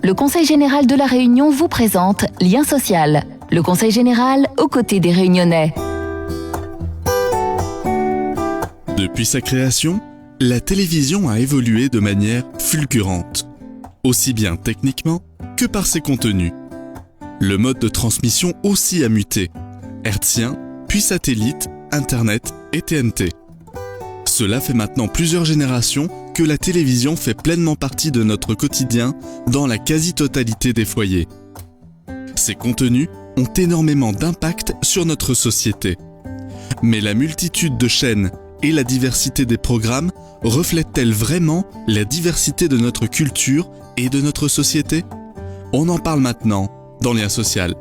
le Conseil général de La Réunion vous présente Lien social. Le Conseil général aux côtés des Réunionnais. Depuis sa création, la télévision a évolué de manière fulgurante, aussi bien techniquement que par ses contenus. Le mode de transmission aussi a muté, hertzien, puis satellite, Internet et TNT. Cela fait maintenant plusieurs générations que la télévision fait pleinement partie de notre quotidien dans la quasi-totalité des foyers. Ces contenus ont énormément d'impact sur notre société. Mais la multitude de chaînes et la diversité des programmes reflètent-elles vraiment la diversité de notre culture et de notre société ? On en parle maintenant dans Lien social.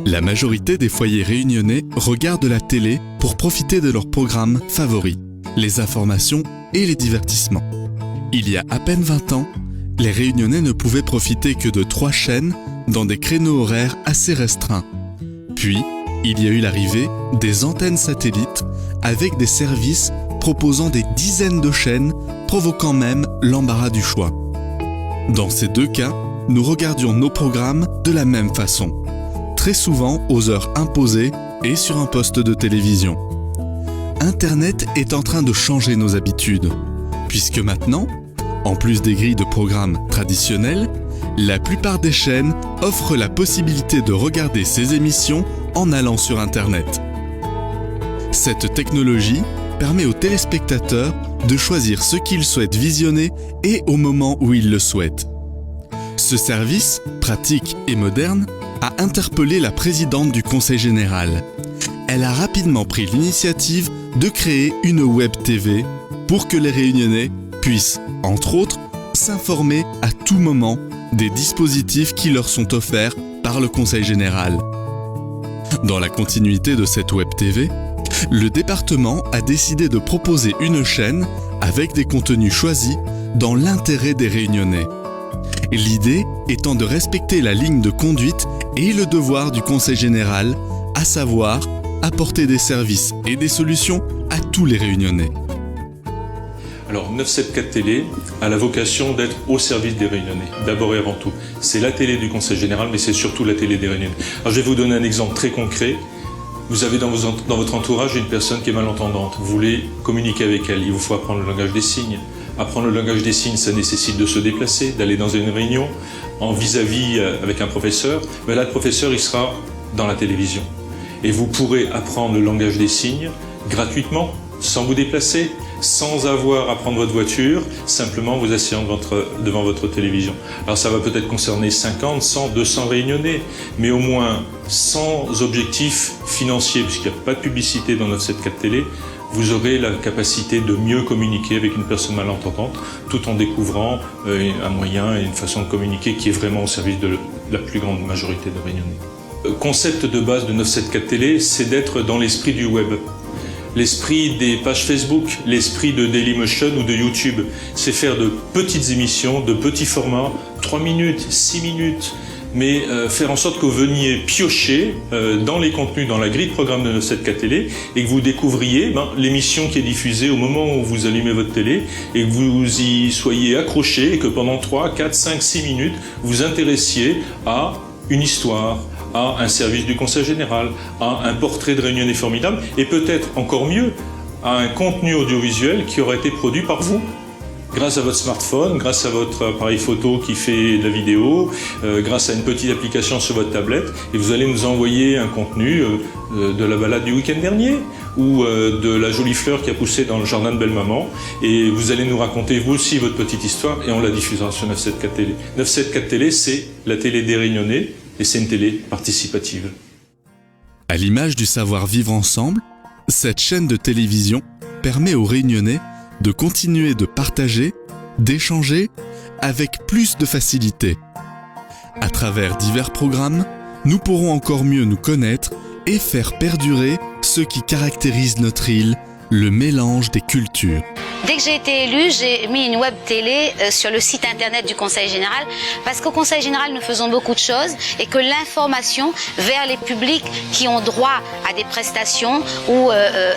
La majorité des foyers réunionnais regardent la télé pour profiter de leurs programmes favoris, les informations et les divertissements. Il y a à peine 20 ans, les Réunionnais ne pouvaient profiter que de 3 chaînes dans des créneaux horaires assez restreints. Puis, il y a eu l'arrivée des antennes satellites avec des services proposant des dizaines de chaînes, provoquant même l'embarras du choix. Dans ces 2 cas, nous regardions nos programmes de la même façon, très souvent aux heures imposées et sur un poste de télévision. Internet est en train de changer nos habitudes, puisque maintenant, en plus des grilles de programmes traditionnelles, la plupart des chaînes offrent la possibilité de regarder ces émissions en allant sur Internet. Cette technologie permet aux téléspectateurs de choisir ce qu'ils souhaitent visionner et au moment où ils le souhaitent. Ce service, pratique et moderne, a interpellé la présidente du Conseil général. Elle a rapidement pris l'initiative de créer une web TV pour que les Réunionnais puissent, entre autres, s'informer à tout moment des dispositifs qui leur sont offerts par le Conseil général. Dans la continuité de cette web TV, le département a décidé de proposer une chaîne avec des contenus choisis dans l'intérêt des Réunionnais. L'idée étant de respecter la ligne de conduite et le devoir du Conseil général, à savoir apporter des services et des solutions à tous les Réunionnais. Alors 974 Télé a la vocation d'être au service des Réunionnais, d'abord et avant tout. C'est la télé du Conseil général, mais c'est surtout la télé des Réunionnais. Alors je vais vous donner un exemple très concret. Vous avez dans votre entourage une personne qui est malentendante. Vous voulez communiquer avec elle, il vous faut apprendre le langage des signes. Apprendre le langage des signes, ça nécessite de se déplacer, d'aller dans une réunion, en vis-à-vis avec un professeur. Mais là, le professeur, il sera dans la télévision. Et vous pourrez apprendre le langage des signes gratuitement, sans vous déplacer, sans avoir à prendre votre voiture, simplement vous asseyant devant votre télévision. Alors ça va peut-être concerner 50, 100, 200 Réunionnais, mais au moins sans objectif financier, puisqu'il n'y a pas de publicité dans 974 Télé, vous aurez la capacité de mieux communiquer avec une personne malentendante, tout en découvrant un moyen et une façon de communiquer qui est vraiment au service de la plus grande majorité de Réunionnais. Le concept de base de 974 Télé, c'est d'être dans l'esprit du web. L'esprit des pages Facebook, l'esprit de Dailymotion ou de YouTube, c'est faire de petites émissions, de petits formats, 3 minutes, 6 minutes, mais faire en sorte que vous veniez piocher dans les contenus, dans la grille de programme de 974 Télé, et que vous découvriez l'émission qui est diffusée au moment où vous allumez votre télé, et que vous y soyez accroché, et que pendant 3, 4, 5, 6 minutes, vous intéressiez à une histoire, à un service du Conseil général, à un portrait de Réunionnais formidable, et peut-être encore mieux, à un contenu audiovisuel qui aurait été produit par vous. Grâce à votre smartphone, grâce à votre appareil photo qui fait de la vidéo, grâce à une petite application sur votre tablette, et vous allez nous envoyer un contenu de la balade du week-end dernier, ou de la jolie fleur qui a poussé dans le jardin de belle-maman, et vous allez nous raconter vous aussi votre petite histoire, et on la diffusera sur 974 Télé. 974 Télé, c'est la télé des Réunionnais, et c'est une télé participative. À l'image du savoir-vivre ensemble, cette chaîne de télévision permet aux Réunionnais de continuer de partager, d'échanger avec plus de facilité. À travers divers programmes, nous pourrons encore mieux nous connaître et faire perdurer ce qui caractérise notre île, le mélange des cultures. Dès que j'ai été élue, j'ai mis une web télé sur le site internet du Conseil général parce qu'au Conseil général, nous faisons beaucoup de choses et que l'information vers les publics qui ont droit à des prestations ou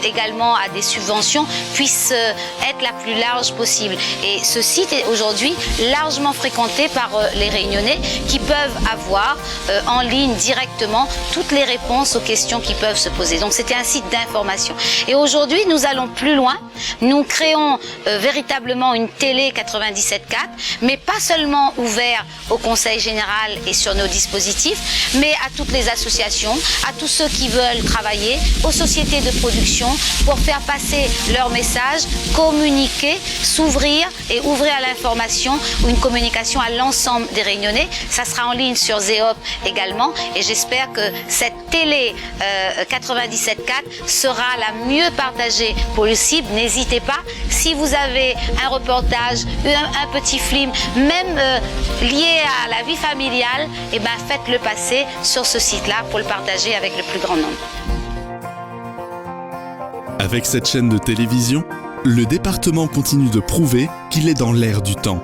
également à des subventions puisse être la plus large possible. Et ce site est aujourd'hui largement fréquenté par les Réunionnais qui peuvent avoir en ligne directement toutes les réponses aux questions qui peuvent se poser. Donc c'était un site d'information. Et aujourd'hui, nous allons plus loin. Nous créons véritablement une télé 97.4, mais pas seulement ouvert au Conseil général et sur nos dispositifs, mais à toutes les associations, à tous ceux qui veulent travailler, aux sociétés de production pour faire passer leur message, communiquer, s'ouvrir et ouvrir à l'information ou une communication à l'ensemble des Réunionnais. Ça sera en ligne sur Zéop également et j'espère que cette télé 97.4 sera la mieux partagée possible. N'hésitez pas, si vous avez un reportage, un petit film, même lié à la vie familiale, eh ben faites-le passer sur ce site-là pour le partager avec le plus grand nombre. Avec cette chaîne de télévision, le département continue de prouver qu'il est dans l'air du temps.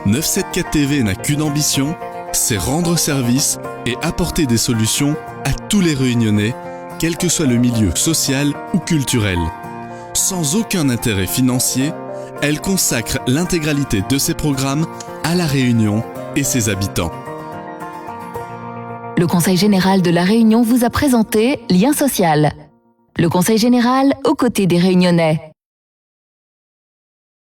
974 TV n'a qu'une ambition, c'est rendre service et apporter des solutions à tous les Réunionnais, quel que soit le milieu social ou culturel. Sans aucun intérêt financier, elle consacre l'intégralité de ses programmes à la Réunion et ses habitants. Le Conseil général de la Réunion vous a présenté Lien social. Le Conseil général aux côtés des Réunionnais.